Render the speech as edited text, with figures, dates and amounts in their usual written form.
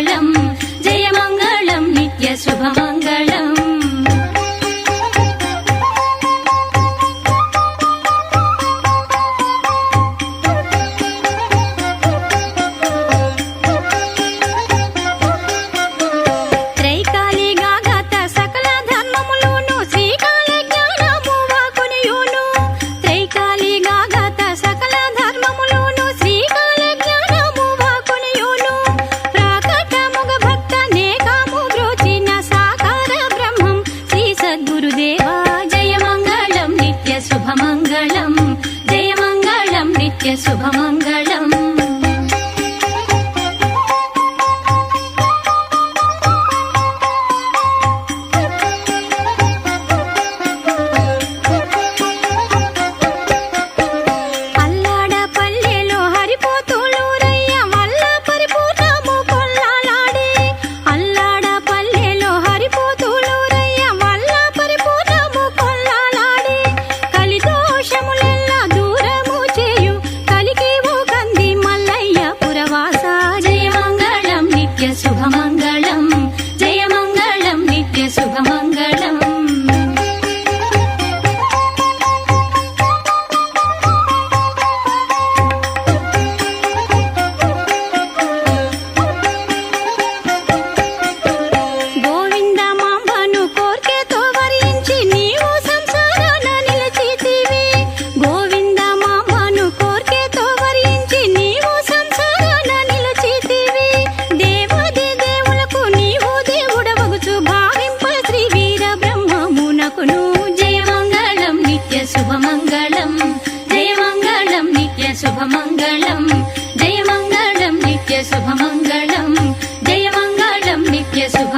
శుభమంగళం జయమంగళం నిత్య శుభమంగళం శుభమంగళం అల్లాడ పల్లెలో హరిపోతులూరయ్య వల్ల పరిపూర్ణము కొల్లాలాడే అల్లాడ పల్లెలో హరిపోతులూరయ్య వల్ల పరిపూర్ణము కొల్లాలాడే కలిదోషములెల్లా దూరము చేయు కలికేవో కంది మల్లయ్య పురవాస జయమంగళం నిత్య శుభమంగళం జయమంగళం నిత్య శుభమంగళం గోవిందమాంబను కోర్కెతో వరించి నీవు సంసారాన నిలిచితివి గోవిందమాంబను కోర్కెతో వరించి నీవు సంసారాన నిలిచితివి దేవాది దేవులకు నీవు దేవుడవగుచు భావింప శ్రీ వీర బ్రహ్మమునకును జయమంగళం నిత్య శుభమంగళం జయమంగళం నిత్య శుభమంగళం జయమంగళం నిత్య శుభమంగళం జయమంగళం నిత్య శుభ